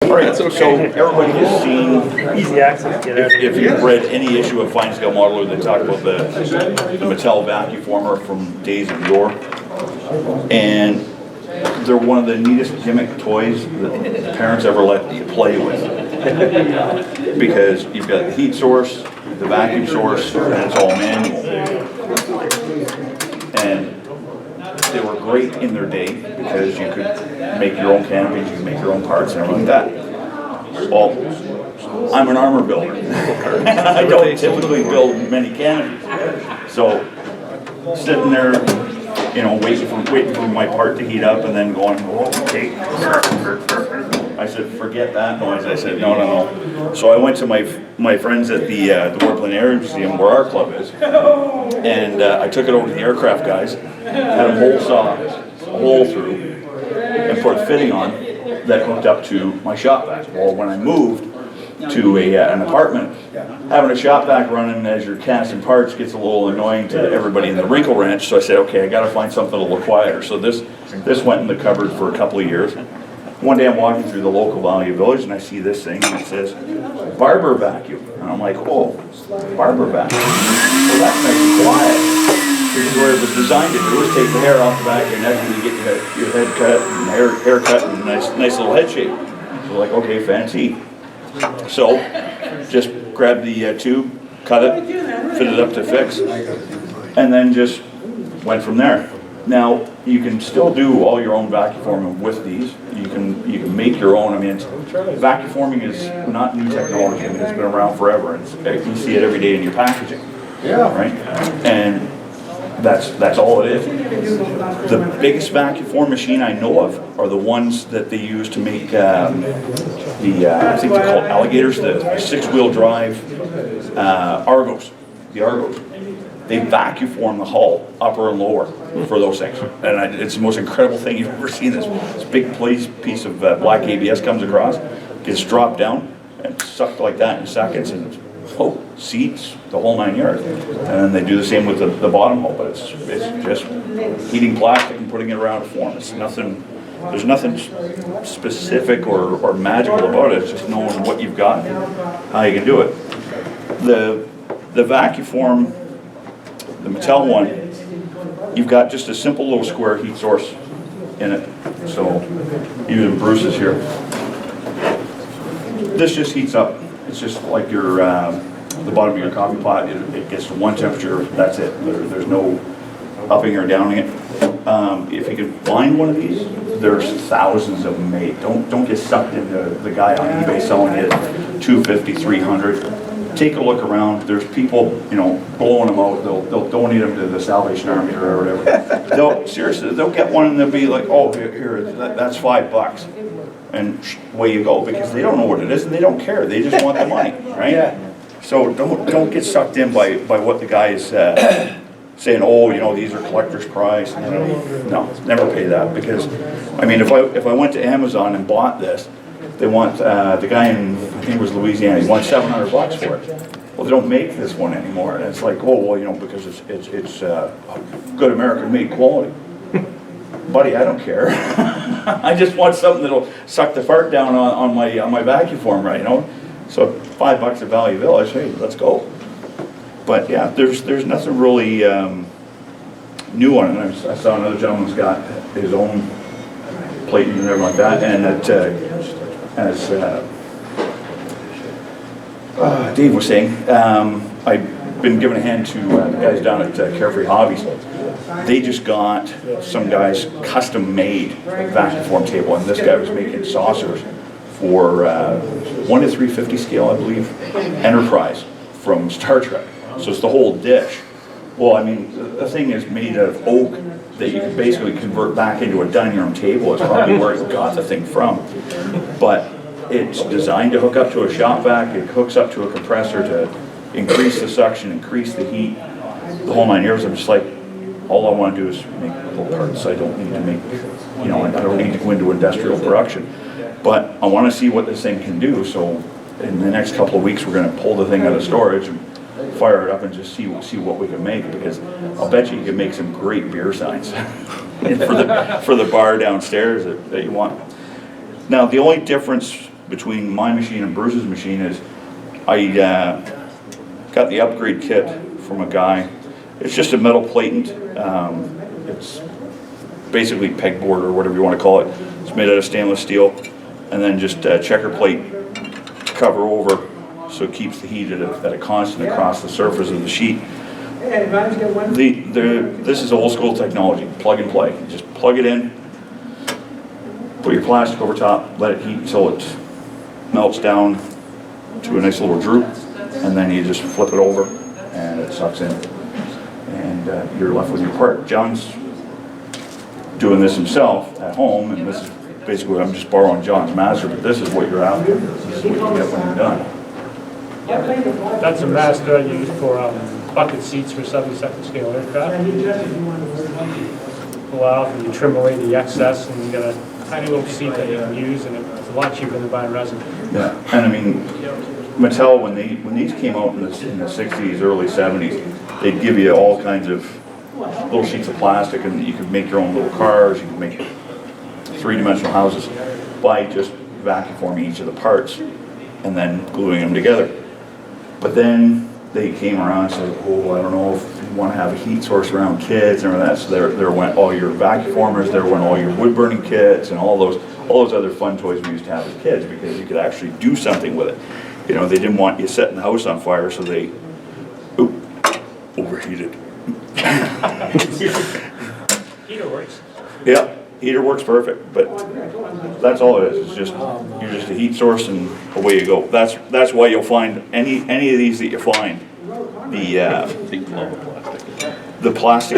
All right, so everybody has seen, Easy access. Get out. if you've read any issue of Fine Scale Modeler, they talk about the Mattel Vacuformer from days of yore. And they're one of the neatest gimmick toys that parents ever let you play with. Because you've got the heat source, the vacuum source, and it's all manual. And they were great in their day because you could make your own canopies, you could make your own parts and everything like that. Well, I'm an armor builder. I don't typically build many canopies. So, sitting there, you know, waiting for my part to heat up and then going, oh, okay. I said, forget that noise. I said, no. So I went to my friends at the Warplane Air Museum where our club is, and I took it over to the aircraft guys, had a hole saw a hole through, and put a fitting on that hooked up to my shop vac. Well, when I moved to an apartment, having a shop vac running as you're casting parts gets a little annoying to everybody in the wrinkle wrench, so I said, okay, I gotta find something a little quieter. So this went in the cupboard for a couple of years. One day I'm walking through the local Value Village and I see this thing and it says, Barber Vacuum. And I'm like, oh, Barber Vacuum. Well, that's nice and quiet. This is what it was designed to do, is take the hair off the back of your neck and you get your head cut and hair cut and a nice little head shape. So like, okay, fancy. So, just grab the tube, cut it, fit it up to fix, and then just went from there. Now, you can still do all your own vacuforming with these. You can make your own. I mean, vacuforming is not new technology. I mean, it's been around forever. You see it every day in your packaging. Yeah. Right? And that's all it is. The biggest vacuform machine I know of are the ones that they use to make I think they're called alligators, the 6-wheel drive Argos, the Argos. They vacuform the hull, upper and lower, for those things. And it's the most incredible thing you've ever seen. This big piece of black ABS comes across, gets dropped down, and sucked like that in seconds, and seats, the whole 9 yards. And then they do the same with the bottom hull, but it's just heating plastic and putting it around a form. It's nothing, there's nothing specific or magical about it. It's just knowing what you've got and how you can do it. The Vacuform, the Mattel one, you've got just a simple little square heat source in it. So, even Bruce's here. This just heats up. It's just like your the bottom of your coffee pot. It gets to one temperature. That's it. There's no upping or downing it. If you can find one of these, there's thousands of them made. Don't get sucked into the guy on eBay selling it $250, $300. Take a look around. There's people, blowing them out. They'll donate them to the Salvation Army or whatever. They'll get one and they'll be like, oh, here, that's $5. And away you go, because they don't know what it is and they don't care. They just want the money, right? Yeah. So don't get sucked in by what the guy is saying. Oh, these are collector's price. No, never pay that, because I mean, if I went to Amazon and bought this, they want the guy in, I think it was Louisiana, he wants $700 for it. Well, they don't make this one anymore, and it's like, oh well, because it's good American-made quality. Buddy, I don't care. I just want something that'll suck the fart down on my Vacuform, right? So $5 at Value Village. Hey, let's go. But yeah, there's nothing really new on it. I saw another gentleman's got his own plate and everything like that, and as Dave was saying, I've been giving a hand to the guys down at Carefree Hobbies. They just got some guy's custom-made Vacuform table, and this guy was making saucers for 1 to 350 scale, I believe, Enterprise from Star Trek. So it's the whole dish. Well, I mean, the thing is made out of oak that you can basically convert back into a dining room table. It's probably where he got the thing from. But it's designed to hook up to a shop vac. It hooks up to a compressor to increase the suction, increase the heat, the whole 9 years. I'm just like, all I want to do is make little parts. I don't need to make, I don't need to go into industrial production. But I want to see what this thing can do. So in the next couple of weeks, we're going to pull the thing out of storage and fire it up and just see what we can make, because I'll bet you can make some great beer signs for the bar downstairs that you want. Now, the only difference between my machine and Bruce's machine is I got the upgrade kit from a guy. It's just a metal platen. It's basically pegboard or whatever you want to call it. It's made out of stainless steel, and then just a checker plate cover over so it keeps the heat at a constant across the surface of the sheet. This is old school technology, plug and play. Just plug it in, put your plastic over top, let it heat until it melts down to a nice little droop, and then you just flip it over and it sucks in. And you're left with your part. John's doing this himself at home, and this is basically, I'm just borrowing John's master, but this is what you're after. This is what you get when you're done. That's a master I use for bucket seats for 72nd scale aircraft. Pull out and you trim away the excess, and you got a tiny little seat that you can use, and it's a lot cheaper than buying resin. Yeah, and I mean, Mattel, when these came out in the 60s, early 70s, they'd give you all kinds of little sheets of plastic, and you could make your own little cars, you could make three-dimensional houses by just vacuforming each of the parts and then gluing them together. But then they came around and said, oh, I don't know if you want to have a heat source around kids and all that. So there went all your vacuformers, there went all your wood burning kits, and all those other fun toys we used to have as kids, because you could actually do something with it. You know, they didn't want you setting the house on fire, so they overheated. Heater works. Yeah, heater works perfect, but that's all it is. It's just, you're just a heat source and away you go. That's why you'll find any of these that you find, the plastic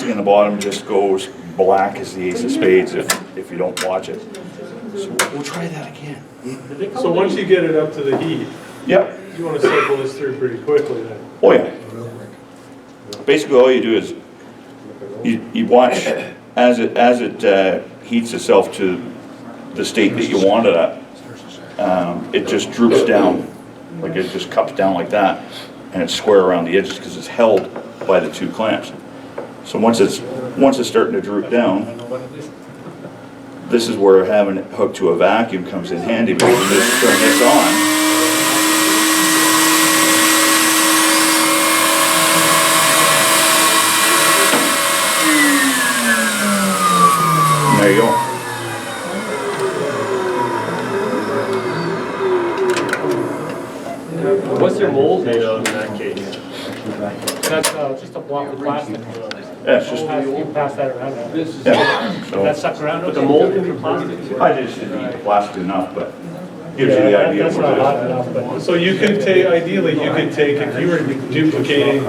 in the bottom just goes black as the ace of spades if you don't watch it. So we'll try that again. So once you get it up to the heat, Yep. you want to cycle this through pretty quickly then. Oh yeah. Basically, all you do is you watch as it heats itself to the state that you want it at. It just droops down, like it just cups down like that, and it's square around the edges because it's held by the two clamps. So once it's starting to droop down, this is where having it hooked to a vacuum comes in handy, because you just turn this on. There you go. What's your mold made of in that case? That's just a block of plastic. Yeah, it's just, You can pass that around. yeah. So That sucks around. But the mold can be plastic? I just didn't eat plastic enough, but gives you the idea of That's not what hot it is. enough, but So you could take, ideally, you could take, if you were duplicating,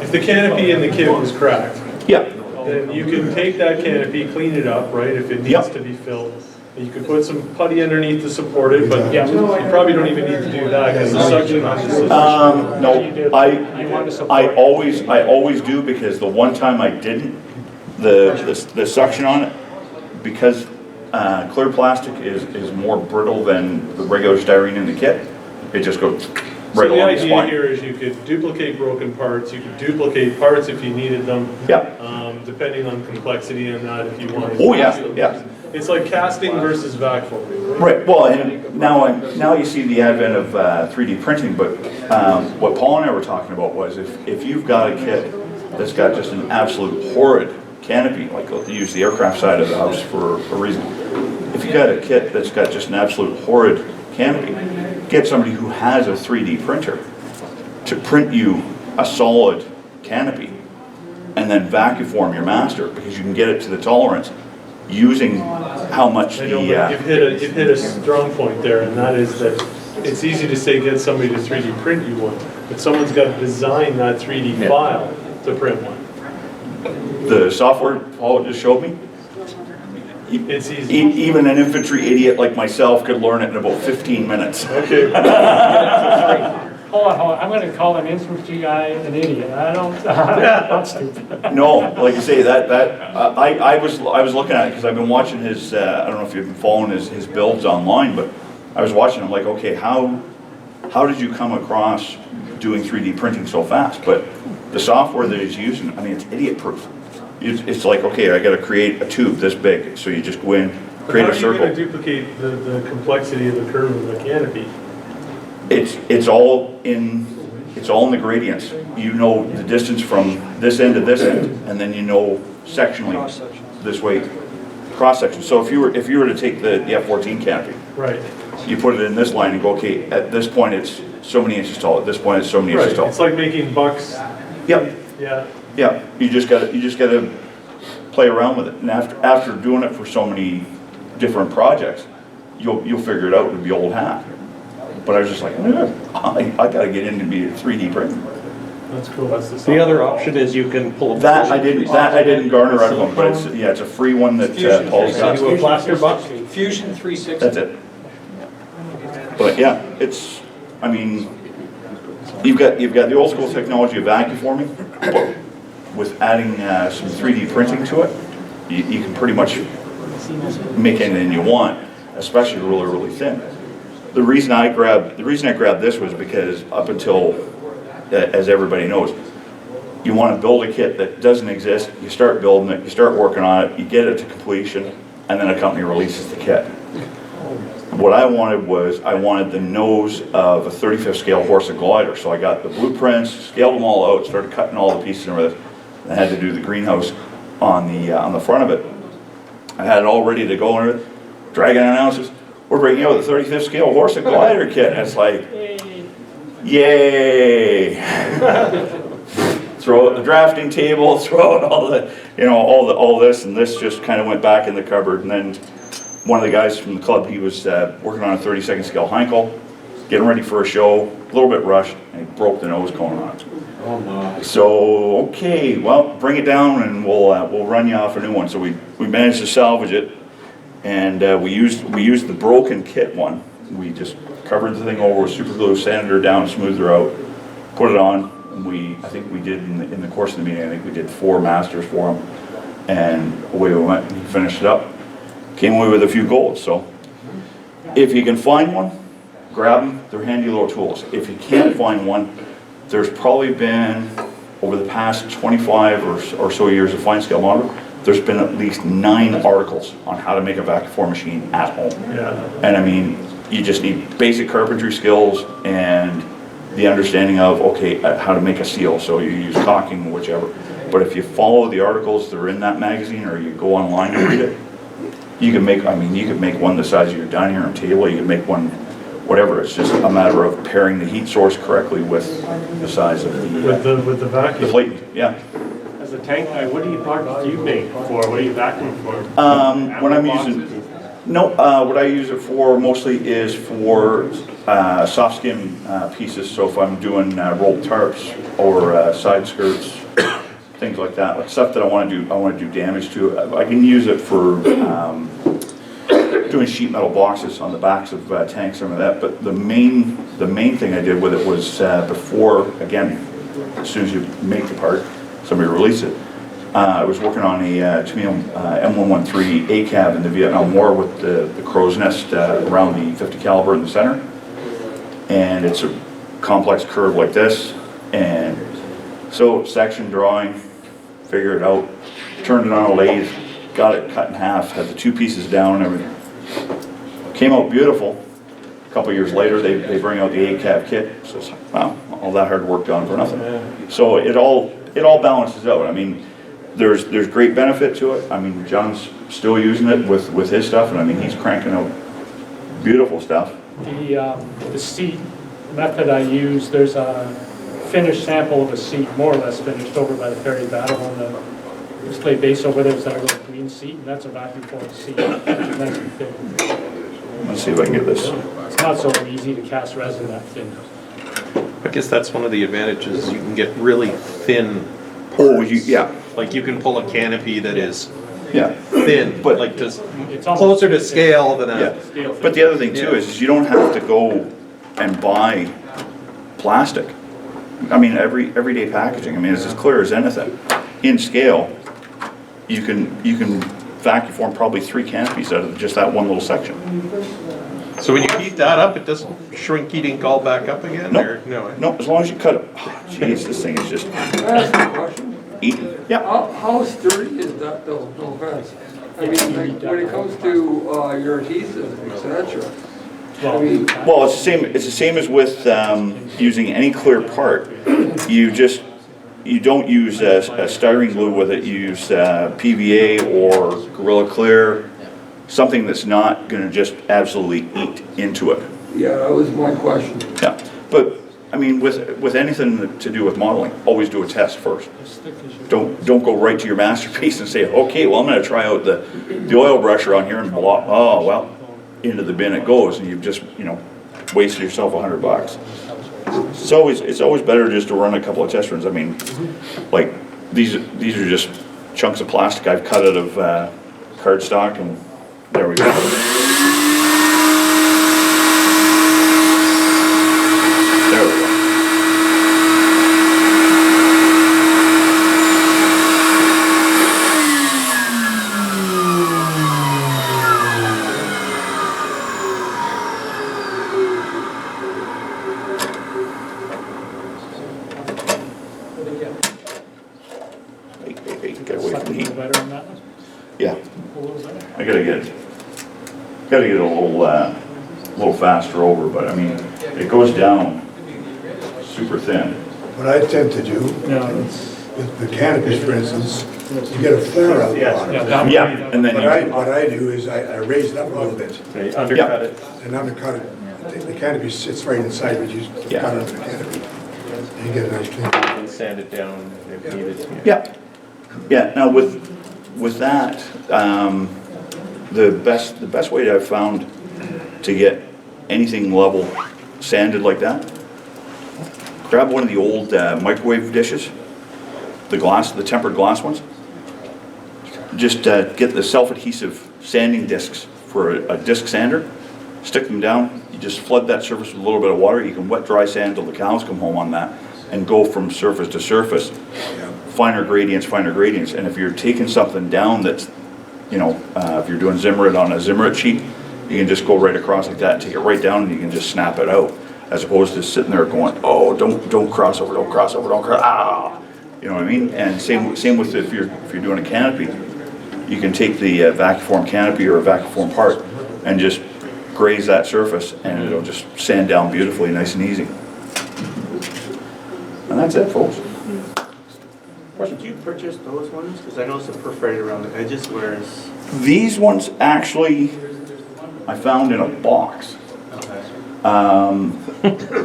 if the canopy in the kit was cracked, Yeah, then you can take that canopy, clean it up, right, if it needs Yep. to be filled. You could put some putty underneath to support it, but Yeah. you probably don't even need to do that because the suction on this is. no, You want to support. I always do, because the one time I didn't, the suction on it, because clear plastic is more brittle than the regular styrene in the kit, it just goes right So the along the idea spine. here is you could duplicate broken parts, you could duplicate parts if you needed them. Yeah. Depending on complexity and that, if you wanted. Oh, yeah, to. yeah. It's like casting versus vacuuming, right? Right, well, and now you see the advent of 3D printing, but what Paul and I were talking about was if you've got a kit that's got just an absolute horrid canopy, like I'll use the aircraft side of the house for a reason. If you've got a kit that's got just an absolute horrid canopy, get somebody who has a 3D printer to print you a solid canopy, and then vacuform your master, because you can get it to the tolerance using how much I know, but you've hit a strong point there, and that is that it's easy to say get somebody to 3D print you one, but someone's got to design that 3D file to print one. the software Paul just showed me. It's easy. Even an infantry idiot like myself could learn it in about 15 minutes. Okay. Hold on. I'm going to call an infantry guy an idiot. I'm not stupid. No, like I say, I was looking at it because I've been watching his. I don't know if you've been following his builds online, but I was watching. I'm like, okay, how did you come across doing 3D printing so fast? But the software that he's using, I mean, it's idiot proof. It's like, okay, I got to create a tube this big, so you just go in, create a How are you gonna circle. duplicate the complexity of the curve of the canopy? It's all in the gradients. You know the distance from this end to this end, and then you know sectionally this way, cross section. So if you were to take the F-14 canopy, Right. you put it in this line and go, okay, at this point it's so many inches tall, at this point it's so many inches Right, tall. it's like making bucks, Yep, yeah. yeah, you just gotta play around with it. And after doing it for so many different projects, you'll figure it out with the old hat. But I was just like, I gotta get into be a 3D printer. That's cool, that's the. The other option is you can pull a. That I didn't garner out of them, but it's a free one that Paul's got. Do a plaster box. Fusion 360. That's it. But yeah, I mean, you've got the old school technology of vacuforming, but with adding some 3D printing to it, you can pretty much make anything you want, especially really, really thin. The reason I grabbed this was because up until, as everybody knows, you want to build a kit that doesn't exist, you start building it, you start working on it, you get it to completion, and then a company releases the kit. What I wanted the nose of a 35th scale horse and glider, so I got the blueprints, scaled them all out, started cutting all the pieces and everything. I had to do the greenhouse on the front of it. I had it all ready to go, and Dragon announces, we're bringing out the 35th scale horse and glider kit. And it's like, yay! Throw out the drafting table, throw out all the, all this, and this just kind of went back in the cupboard. And then one of the guys from the club, he was working on a 32nd scale Heinkel, getting ready for a show, a little bit rushed, and he broke the nose cone on it. Oh my. So, okay, well, bring it down and we'll run you off a new one. So we managed to salvage it, and we used the broken kit one. We just covered the thing over with super glue, sanded her down, smoothed her out, put it on. And I think we did in the course of the meeting, I think we did 4 masters for him, and away we went. And he finished it up, came away with a few golds. So if you can find one, grab them. They're handy little tools. If you can't find one, there's probably been, over the past 25 or so years of fine scale model, there's been at least 9 articles on how to make a Vacuform machine at home. Yeah. And I mean, you just need basic carpentry skills and the understanding of, okay, how to make a seal. So you use caulking, whichever. But if you follow the articles that are in that magazine, or you go online and read it, you can make one the size of your dining room table, you can make one whatever. It's just a matter of pairing the heat source correctly with the size of With the vacuum. the plate. Yeah. As a tank guy, what do you make for? What do you vacuum for? When I'm using, what I use it for mostly is for soft skin pieces. So if I'm doing rolled tarps or side skirts, things like that, like stuff that I want to do damage to. I can use it for doing sheet metal boxes on the backs of tanks, some of that. But the main thing I did with it was before, again, as soon as you make the part, somebody release it. I was working on a M113 A-cab in the Vietnam War with the crow's nest around the 50 caliber in the center, and it's a complex curve like this. And so section drawing, figured it out, turned it on a lathe, got it cut in half, had the 2 pieces down and everything. Came out beautiful. A couple years later, they bring out the A-cab kit. So it's like, wow, all that hard work gone for nothing. So it all balances out. I mean, there's great benefit to it. I mean, John's still using it with his stuff, and I mean, he's cranking out beautiful stuff. The seat method I use, there's a finished sample of a seat, more or less finished, over by the Ferry Battle on the display base over there. There's that little green seat, and that's a Vacuform seat. It's nice and thin. Let's see if I can get this. It's not so easy to cast resin that thin. I guess that's one of the advantages. You can get really thin Oh, parts. yeah. Like you can pull a canopy that is Yeah. thin, But- like just It's almost closer to scale than Yeah. a. But the other thing too is you don't have to go and buy plastic. I mean, everyday packaging, I mean, it's as clear as anything. In scale, you can Vacuform probably 3 canopies out of just that one little section. So when you heat that up, it doesn't shrink heat ink all back up again? No. Or, no. No, as long as you cut it. Oh, jeez, this thing is just. eaten. Yeah. How sturdy is that though, no offense? I mean, like, when it comes to your adhesives, et cetera. I mean, Well, it's the same. It's the same as with using any clear part. You don't use a styrene glue with it. You use PVA or Gorilla Clear, something that's not going to just absolutely eat into it. yeah, that was my question. Yeah, but I mean, with anything to do with modeling, always do a test first. Don't go right to your masterpiece and say, okay, well, I'm going to try out the oil brusher on here and blah. Oh well, into the bin it goes, and you've just wasted yourself $100. It's always better just to run a couple of test runs. I mean, like these are just chunks of plastic I've cut out of cardstock, and there we go. There we go. Hey, get away Suck from a the heat. little better on that one. Yeah, A little better. I gotta get a little faster over, but I mean, it goes down super thin. What I tend to do, No, it's, with the canopies, for instance, you get a flare out the yeah, bottom. that one. Yeah, and then What I do is I raise it up a little bit They undercut it. and undercut it. The canopy sits right inside, but you Yeah. cut under the canopy. And you get a nice clean. And sand it down if needed. Yeah, yeah. Now with that, the best way that I've found to get anything level sanded like that, grab one of the old microwave dishes, the tempered glass ones. Just get the self-adhesive sanding discs for a disc sander, stick them down. You just flood that surface with a little bit of water. You can wet dry sand till the cows come home on that, and go from surface to surface. Finer gradients, and if you're taking something down that's, if you're doing Zimmerit on a Zimmerit sheet, you can just go right across like that, take it right down, and you can just snap it out, as opposed to sitting there going, oh, don't cross over, don't cross, ah, you know what I mean? And same with if you're doing a canopy, you can take the Vacuform canopy or a Vacuform part and just graze that surface, and it'll just sand down beautifully, nice and easy. And that's it, folks. Did you purchase those ones? Because I noticed they're perforated around the edges, whereas... These ones actually, I found in a box at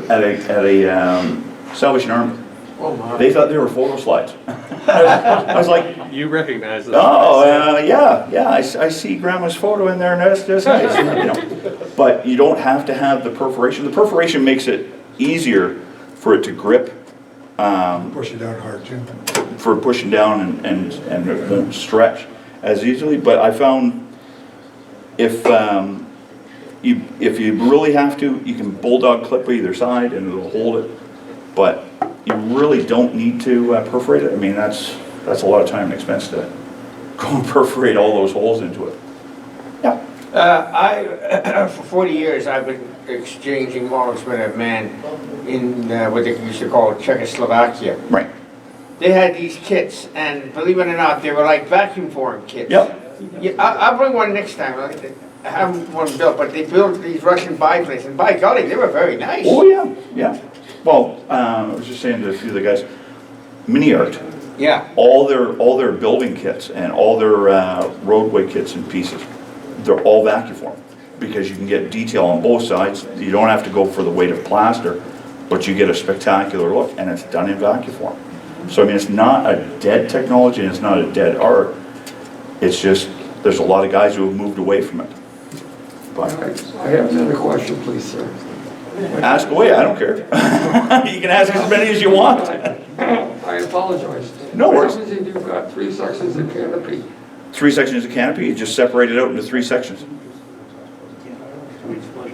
a Salvation Army. Oh my. They thought they were photo slides. I was like, You recognize this. yeah, I see Grandma's photo in there, and that's nice. But you don't have to have the perforation. The perforation makes it easier for it to grip. Push it down hard too. For pushing down and it won't stretch as easily. But I found if you really have to, you can bulldog clip either side and it'll hold it. But you really don't need to perforate it. I mean, that's a lot of time and expense to go and perforate all those holes into it. Yeah. For 40 years, I've been exchanging models with a man in what they used to call Czechoslovakia. Right. They had these kits, and believe it or not, they were like vacuum form kits. Yep. Yeah, I'll bring one next time. I haven't one built, but they built these Russian biplanes, and by golly, they were very nice. Oh yeah, yeah. Well, I was just saying to a few of the guys, Mini Art, Yeah. all their building kits and all their roadway kits and pieces, they're all Vacuform, because you can get detail on both sides. You don't have to go for the weight of plaster, but you get a spectacular look, and it's done in Vacuform. So I mean, it's not a dead technology, and it's not a dead art. It's just there's a lot of guys who have moved away from it. But I have another question, please, sir. ask away, I don't care. You can ask as many as you want. I apologize. No worries. What happens if you've got 3 sections of canopy? 3 sections of canopy, you just separate it out into 3 sections.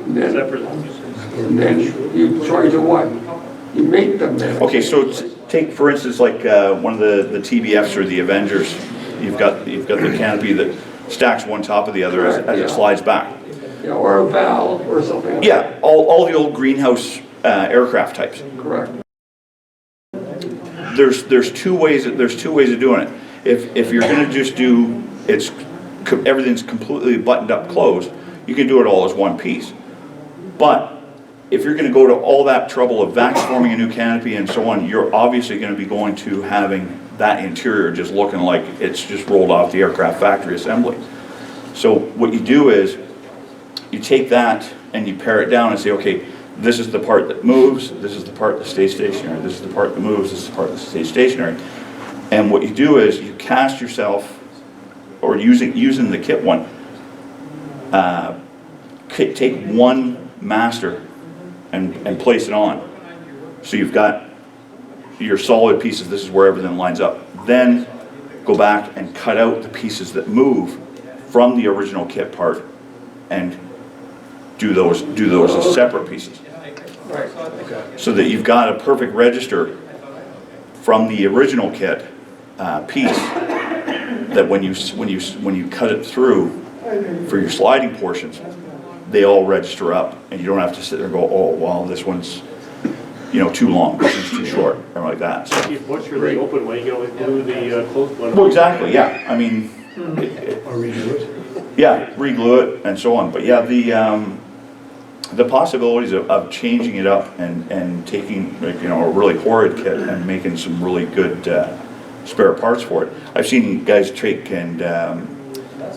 And then you try to what? You make them then. Okay, so take for instance like one of the TBFs or the Avengers. You've got the canopy that stacks one top of the other as it slides back. Yeah, or a valve or something. Yeah, all the old greenhouse aircraft types. Correct. there's two ways of doing it. If you're gonna just do, everything's completely buttoned up closed, you can do it all as one piece. But if you're gonna go to all that trouble of vacuuming a new canopy and so on, you're obviously gonna be going to having that interior just looking like it's just rolled off the aircraft factory assembly. So what you do is, you take that and you pare it down and say, okay, this is the part that moves, this is the part that stays stationary, this is the part that moves, this is the part that stays stationary. And what you do is you cast yourself, or using the kit one, take one master and place it on. So you've got your solid pieces, this is where everything lines up. Then go back and cut out the pieces that move from the original kit part and do those as separate pieces. So that you've got a perfect register from the original kit piece, that when you cut it through for your sliding portions, they all register up, and you don't have to sit there and go, oh, well, this one's, too long, this one's too short, or like that. So, You butcher the open one, you can always glue the closed one. well, exactly, yeah. I mean, Or redo it. yeah, re-glue it and so on. But yeah, the possibilities of changing it up and taking, a really horrid kit and making some really good spare parts for it. I've seen guys take and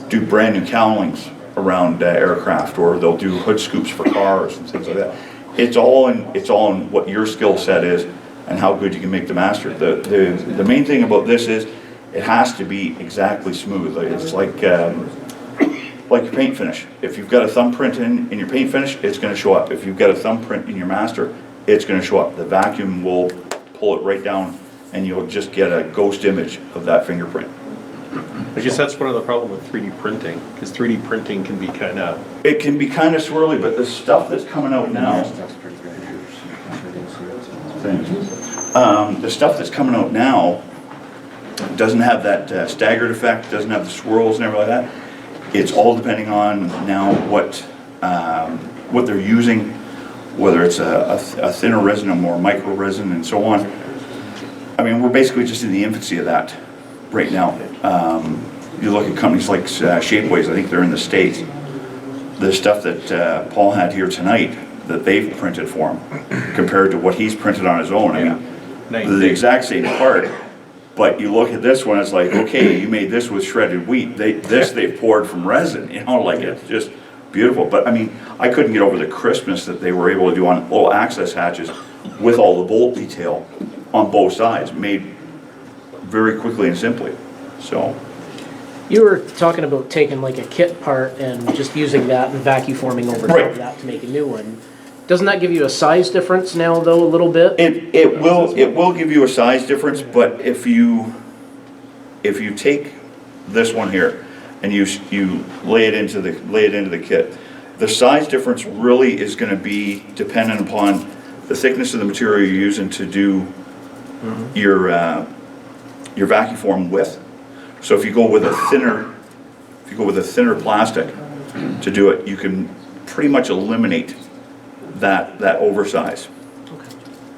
do brand new cowlings around aircraft, or they'll do hood scoops for cars and things like that. It's all in what your skill set is and how good you can make the master. The main thing about this is it has to be exactly smooth. It's like your paint finish. If you've got a thumbprint in your paint finish, it's going to show up. If you've got a thumbprint in your master, it's going to show up. The vacuum will pull it right down, and you'll just get a ghost image of that fingerprint. I guess that's one of the problem with 3D printing, because 3D printing can be kind of... It can be kind of swirly, but the stuff that's coming out now, the stuff that's coming out now doesn't have that staggered effect, doesn't have the swirls and everything like that. It's all depending on now what they're using, whether it's a thinner resin, a more micro resin, and so on. I mean, we're basically just in the infancy of that right now. You look at companies like Shapeways, I think they're in the States. The stuff that Paul had here tonight that they've printed for him compared to what he's printed on his own, I mean, they're the exact same part. But you look at this one, it's like, okay, you made this with shredded wheat. They've poured from resin, like it's just beautiful. But I mean, I couldn't get over the crispness that they were able to do on little access hatches with all the bolt detail on both sides, made very quickly and simply. So. You were talking about taking like a kit part and just using that and vacuforming over top of that to make a new one. Doesn't that give you a size difference now, though, a little bit? It will give you a size difference, but if you take this one here and you lay it into the kit, the size difference really is going to be dependent upon the thickness of the material you're using to do your vacuform width. So if you go with a thinner plastic to do it, you can pretty much eliminate that oversize.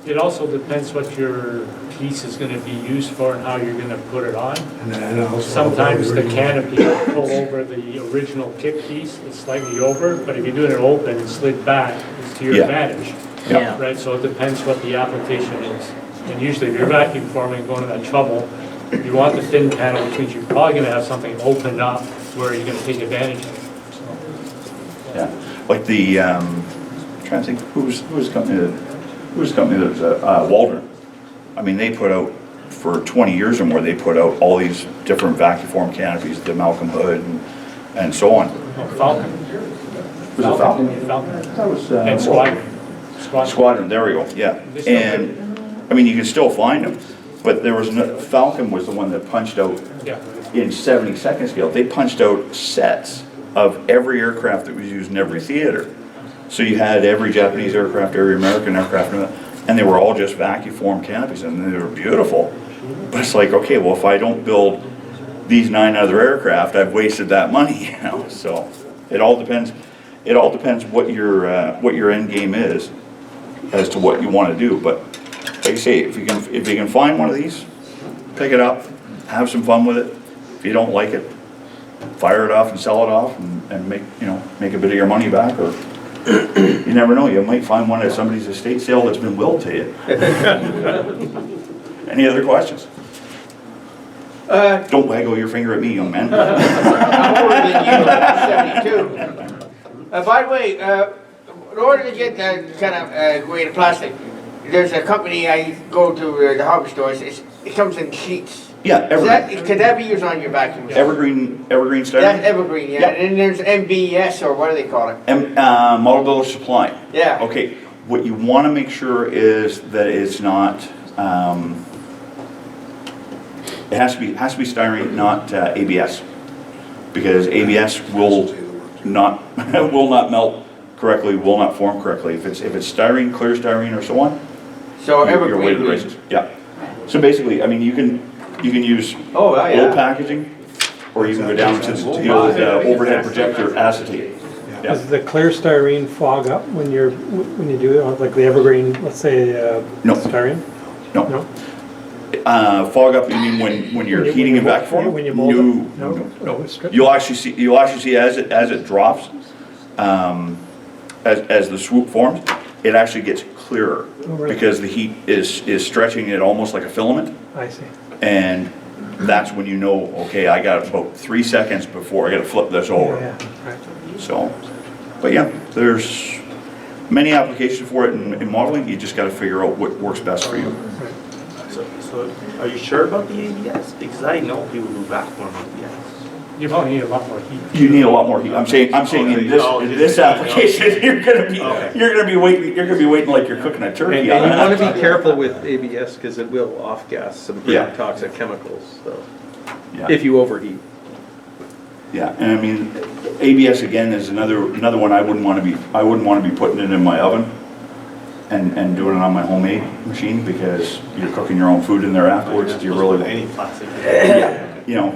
It also depends what your piece is going to be used for and how you're going to put it on. And also Sometimes the canopy will pull over the original kit piece, it's slightly over, but if you're doing it open and slid back, it's to your advantage. Yeah. Right, so it depends what the application is. And usually if you're vacuum forming, going to that trouble, you want the thin panel, which means you're probably going to have something open up where you're going to take advantage of it. So. Yeah, like the I'm trying to think whose company that was Waldron. I mean, they put out for 20 years or more. They put out all these different vacuform canopies, the Malcolm Hood and so on. Oh, Falcon. Was it Falcon? Falcon. That was And Squadron. Squadron. There we go. Yeah, and I mean you can still find them, but there was Falcon was the one that punched out in 70-second scale. They punched out sets of every aircraft that was used in every theater. So you had every Japanese aircraft, every American aircraft, and they were all just vacuform canopies, and they were beautiful. But it's like, okay, well, if I don't build these 9 other aircraft, I've wasted that money, So it all depends. It all depends what your end game is as to what you want to do. But like I say, if you can find one of these, pick it up, have some fun with it. If you don't like it, fire it off and sell it off and make, you know, make a bit of your money back, or you never know, you might find one at somebody's estate sale that's been willed to you. Any other questions? Don't waggle your finger at me, young man. I'm older than you, 72. By the way, in order to get that kind of grade of plastic, there's a company I go to, the hardware stores, it comes in sheets. Yeah, Could that be used on your vacuum? Evergreen That's style? evergreen, yeah. Yep. And then there's MBS, or what do they call it? Model builder supply. Yeah. Okay, what you want to make sure is that it's not, it has to be styrene, not ABS, because ABS will not will not melt correctly, will not form correctly. If it's styrene, clear styrene, or so on, So you're way to the evergreen. races. Yeah. So basically, I mean, you can use Oh, yeah. old packaging, or you can go down to the old overhead projector acetate. Yeah. Does the clear styrene fog up when you do it, like the evergreen, let's say, No. styrene? No. No? Fog up, you mean when you're heating and vacuuming? When you mold No. it? No? Oh, it's stripped? You'll actually see as it drops, as the swoop forms, it actually gets clearer, Oh, really? because the heat is stretching it almost like a filament, I see. and that's when you know, okay, I got about 3 seconds before I got to flip this over. Yeah, right. So, but yeah, there's many applications for it in modeling. You just got to figure out what works best for you. So are you sure about the ABS? Because I know people who vacuum ABS. You probably need a lot more heat. You need a lot more heat. I'm saying in this application, you're gonna be waiting like you're cooking a turkey. And you on want that. to be careful with ABS because it will off-gas some pretty Yeah. toxic chemicals, so, Yeah. if you overheat. Yeah, and I mean, ABS again is another one I wouldn't want to be putting it in my oven and doing it on my homemade machine, because you're cooking your own food in there afterwards. You're really, Any plastic. you know,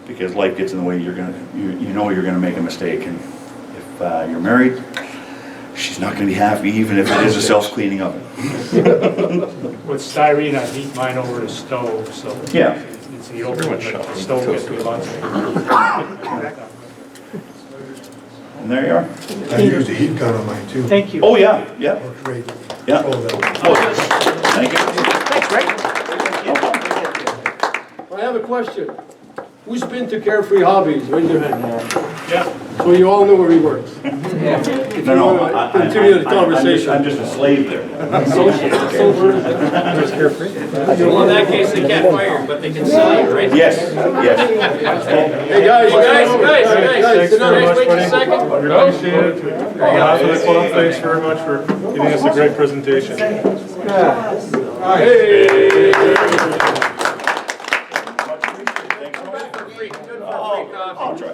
because life gets in the way. You're gonna make a mistake, and if you're married, she's not gonna be happy, even if it is a self-cleaning oven. With styrene, I heat mine over the stove, so. Yeah. It's the open, but the stove gets me lots of. And there you are. I used a heat gun on mine too. Thank you. Oh yeah, yeah, Works great. yeah. Oh, that Oh, thank you. Thanks, Greg. I have a question. Who's been to Carefree Hobbies? Raise your hand. Yeah. So you all know where he works. No, Continue the conversation. I'm just a slave there. Well, in that case, they can't fire him, but they can sell you, right? Yes, yes. Hey, guys, Guys, sit down. wait a second. Appreciate it. On behalf of the club, thanks very much for giving us a great presentation. I'll try.